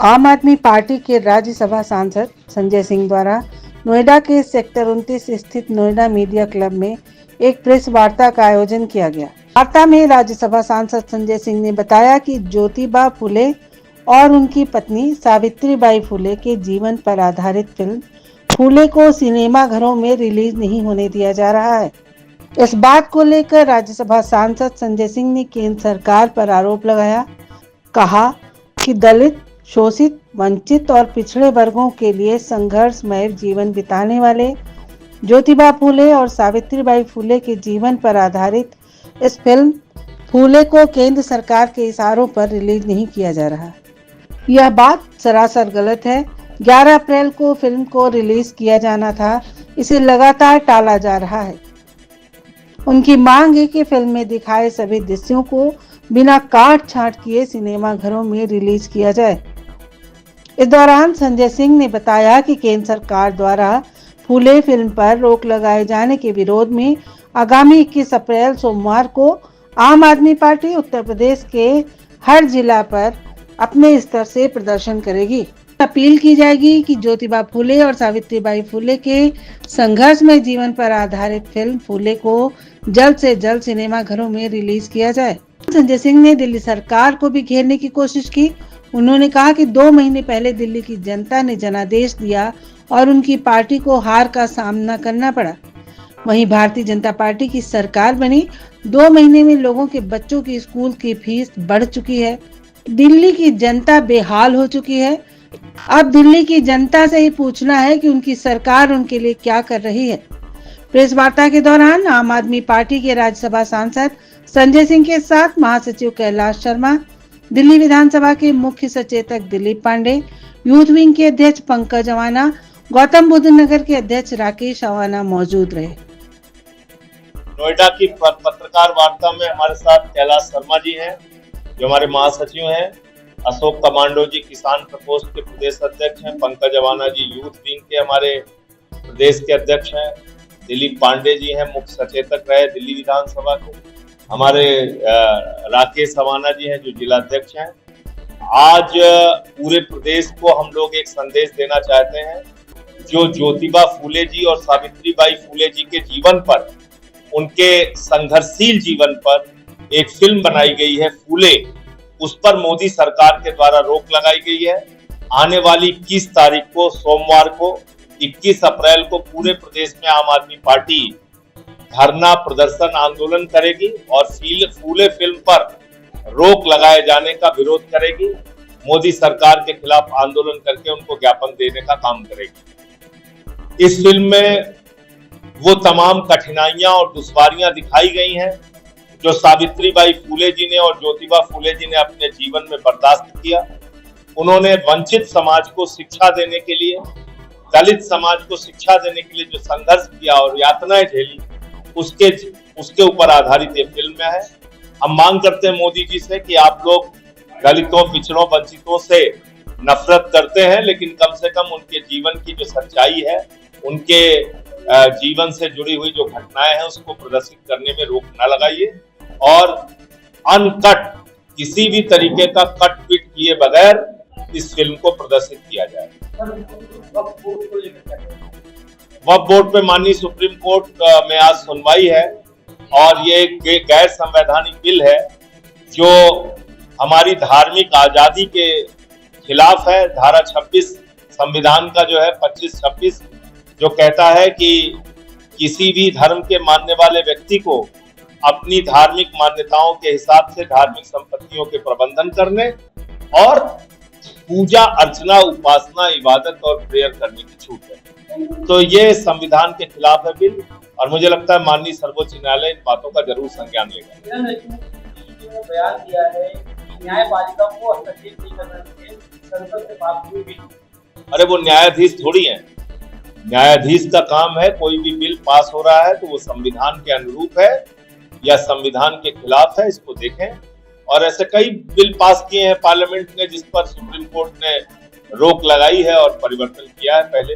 आम आदमी पार्टी के राज्यसभा सांसद संजय सिंह द्वारा नोएडा के सेक्टर 29 स्थित नोएडा मीडिया क्लब में एक प्रेस वार्ता का आयोजन किया गया। वार्ता में राज्यसभा सांसद संजय सिंह ने बताया कि ज्योतिबा फुले और उनकी पत्नी सावित्रीबाई फुले के जीवन पर आधारित फिल्म फुले को सिनेमा घरों में रिलीज नहीं होने दिया जा रहा है। इस बात को लेकर राज्यसभा सांसद संजय सिंह ने केंद्र सरकार पर आरोप लगाया। कहा कि दलित, शोषित, वंचित और पिछड़े वर्गों के लिए संघर्षमय जीवन बिताने वाले ज्योतिबा फुले और सावित्रीबाई फुले के जीवन पर आधारित इस फिल्म फुले को केंद्र सरकार के इशारों पर रिलीज नहीं किया जा रहा। यह बात सरासर गलत है। 11 अप्रैल को फिल्म को रिलीज किया जाना था, इसे लगातार टाला जा रहा है। उनकी मांग है कि फिल्म में दिखाए सभी दृश्यों को बिना काट छांट किए सिनेमा घरों में रिलीज किया जाए। इस दौरान संजय सिंह ने बताया कि केंद्र सरकार द्वारा फुले फिल्म पर रोक लगाए जाने के विरोध में आगामी 21 अप्रैल सोमवार को आम आदमी पार्टी उत्तर प्रदेश के हर जिला पर अपने स्तर से प्रदर्शन करेगी। अपील की जाएगी कि ज्योतिबा फुले और सावित्रीबाई फुले के संघर्षमय जीवन पर आधारित फिल्म फुले को जल्द से जल्द सिनेमा घरों में रिलीज किया जाए। संजय सिंह ने दिल्ली सरकार को भी घेरने की कोशिश की। उन्होंने कहा कि 2 महीने पहले दिल्ली की जनता ने जनादेश दिया और उनकी पार्टी को हार का सामना करना पड़ा। वहीं भारतीय जनता पार्टी की सरकार बनी, 2 महीने में लोगों के बच्चों की स्कूल की फीस बढ़ चुकी है। दिल्ली की जनता बेहाल हो चुकी है। अब दिल्ली की जनता से ही पूछना है कि उनकी सरकार उनके लिए क्या कर रही है। प्रेस वार्ता के दौरान आम आदमी पार्टी के राज्यसभा सांसद संजय सिंह के साथ महासचिव कैलाश शर्मा, दिल्ली विधानसभा के मुख्य सचेतक दिलीप पांडे, यूथ विंग के अध्यक्ष पंकज अवाना, गौतम बुद्ध नगर के अध्यक्ष राकेश अवाना मौजूद रहे। नोएडा की पत्रकार वार्ता में हमारे साथ कैलाश शर्मा जी हैं, जो हमारे महासचिव हैं, अशोक कमांडो जी किसान प्रकोष्ठ के प्रदेश अध्यक्ष हैं, पंकज अवाना जी यूथ विंग के हमारे प्रदेश के अध्यक्ष हैं, दिलीप पांडे जी हैं, मुख्य सचेतक रहे दिल्ली विधानसभा के, हमारे राकेश अवाना जी हैं जो जिला अध्यक्ष हैं। आज पूरे प्रदेश को हम लोग एक संदेश देना चाहते हैं। जो ज्योतिबा फुले जी और सावित्रीबाई फुले जी के जीवन पर, उनके संघर्षशील जीवन पर एक फिल्म बनाई गई है फुले, उस पर मोदी सरकार के द्वारा रोक लगाई गई है। आने वाली 21 तारीख को सोमवार को 21 अप्रैल को पूरे प्रदेश में आम आदमी पार्टी धरना प्रदर्शन आंदोलन करेगी और फुले फिल्म पर रोक लगाए जाने का विरोध करेगी। मोदी सरकार के खिलाफ आंदोलन करके उनको ज्ञापन देने का काम करेगी। इस फिल्म में वो तमाम कठिनाइयां और दुश्वारियां दिखाई गई हैं जो सावित्रीबाई फुले जी ने और ज्योतिबा फुले जी ने अपने जीवन में बर्दाश्त किया। उन्होंने वंचित समाज को शिक्षा देने के लिए, दलित समाज को शिक्षा देने के लिए जो संघर्ष किया और यातनाएं झेली, उसके ऊपर आधारित ये फिल्म है। हम मांग करते हैं मोदी जी से कि आप लोग दलितों, पिछड़ों, वंचितों से नफरत करते हैं, लेकिन कम से कम उनके जीवन की जो सच्चाई है, उनके जीवन से जुड़ी हुई जो घटनाएं हैं, उसको प्रदर्शित करने में रोक न लगाइए और अनकट किसी भी तरीके का कट पीट किए बगैर इस फिल्म को प्रदर्शित किया जाए। वक्फ बोर्ड पे माननीय सुप्रीम कोर्ट में आज सुनवाई है और ये एक गैर संवैधानिक बिल है जो हमारी धार्मिक आजादी के खिलाफ है। धारा 26 संविधान का जो है 25-26 जो कहता है कि किसी भी धर्म के मानने वाले व्यक्ति को अपनी धार्मिक मान्यताओं के हिसाब से धार्मिक संपत्तियों के प्रबंधन करने और पूजा अर्चना, उपासना, इबादत और प्रेयर करने की छूट है। तो ये संविधान के खिलाफ है बिल और मुझे लगता है माननीय सर्वोच्च न्यायालय इन बातों का जरूर संज्ञान लेगा। बयान दिया है कि न्यायपालिका को हस्तक्षेप नहीं करना चाहिए, संसद से बात हुई भी। अरे वो न्यायाधीश थोड़ी है, न्यायाधीश का काम है कोई भी बिल पास हो रहा है तो वो संविधान के अनुरूप है या संविधान के खिलाफ है, इसको देखें। और ऐसे कई बिल पास किए हैं पार्लियामेंट ने जिस पर सुप्रीम कोर्ट ने रोक लगाई है और परिवर्तन किया है। पहले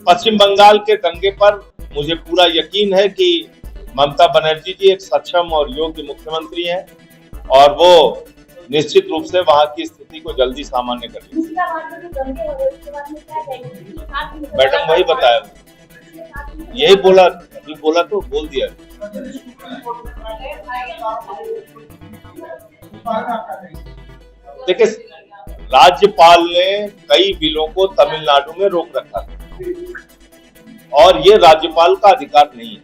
पश्चिम बंगाल के दंगे पर मुझे पूरा यकीन है कि ममता बनर्जी जी एक सक्षम और योग्य मुख्यमंत्री हैं और वो निश्चित रूप से वहां की स्थिति को जल्दी सामान्य कर ली। दूसरा बात जो दंगे हो गए उसके बाद में क्या कहेंगे? मैडम वही बताया, यही बोला, अभी बोला तो बोल दिया। देखिए, राज्यपाल ने कई बिलों को तमिलनाडु में रोक रखा था और ये राज्यपाल का अधिकार नहीं है।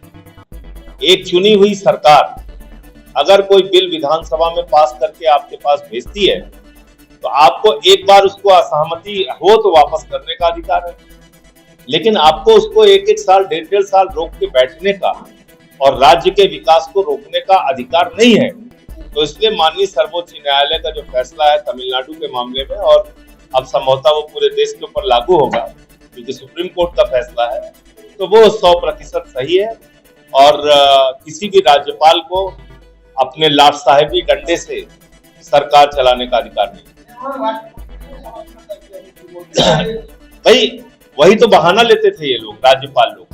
एक चुनी हुई सरकार अगर कोई बिल विधानसभा में पास करके आपके पास भेजती है तो आपको एक बार उसको असहमति हो तो वापस करने का अधिकार है, लेकिन आपको उसको एक साल 1.5 साल रोक के बैठने का और राज्य के विकास को रोकने का अधिकार नहीं है। तो इसलिए माननीय सर्वोच्च न्यायालय का जो फैसला है तमिलनाडु के मामले में, और अब संभवतः वो पूरे देश के ऊपर लागू होगा क्योंकि सुप्रीम कोर्ट का फैसला है, तो वो 100% सही है और किसी भी राज्यपाल को अपने लाट साहेबी डंडे से सरकार चलाने का अधिकार नहीं। भाई वही तो बहाना लेते थे ये लोग, राज्यपाल लोग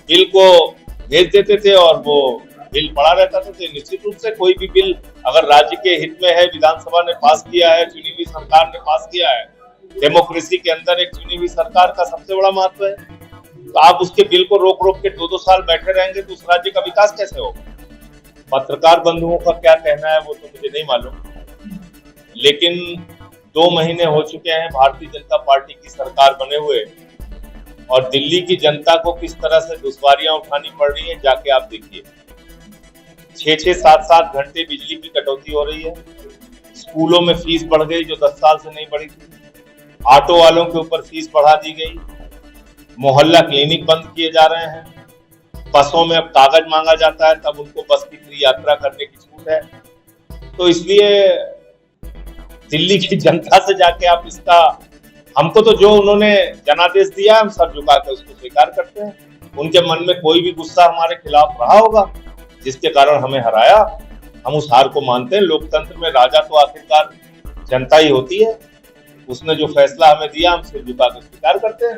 बिल को भेज देते थे और वो बिल पड़ा रहता था। तो निश्चित रूप से कोई भी बिल अगर राज्य के हित में है, विधानसभा ने पास किया है, चुनी हुई सरकार ने पास किया है, डेमोक्रेसी के अंदर एक चुनी हुई सरकार का सबसे बड़ा महत्व है, तो आप उसके बिल को रोक रोक के 2-2 साल बैठे रहेंगे तो उस राज्य का विकास कैसे होगा? पत्रकार बंधुओं का क्या कहना है वो तो मुझे नहीं मालूम, लेकिन 2 महीने हो चुके हैं भारतीय जनता पार्टी की सरकार बने हुए और दिल्ली की जनता को किस तरह से दुश्वारियां उठानी पड़ रही है जाके आप देखिए। 6-6, 7-7 घंटे बिजली की कटौती हो रही है, स्कूलों में फीस बढ़ गई जो 10 साल से नहीं बढ़ी थी, ऑटो वालों के ऊपर फीस बढ़ा दी गई, मोहल्ला क्लिनिक बंद किए जा रहे हैं, बसों में अब कागज मांगा जाता है तब उनको बस की फ्री यात्रा करने की छूट है। तो इसलिए दिल्ली की जनता से जाके आप इसका, हमको तो जो उन्होंने जनादेश दिया हम सर झुका के उसको स्वीकार करते हैं। उनके मन में कोई भी गुस्सा हमारे खिलाफ रहा होगा जिसके कारण हमें हराया, हम उस हार को मानते हैं। लोकतंत्र में राजा तो आखिरकार जनता ही होती है, उसने जो फैसला हमें दिया हम सिर झुका के स्वीकार करते हैं।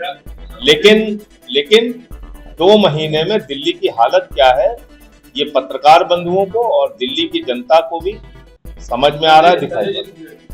लेकिन 2 महीने में दिल्ली की हालत क्या है ये पत्रकार बंधुओं को और दिल्ली की जनता को भी समझ में आ रहा है, दिखाई पड़ रहा है।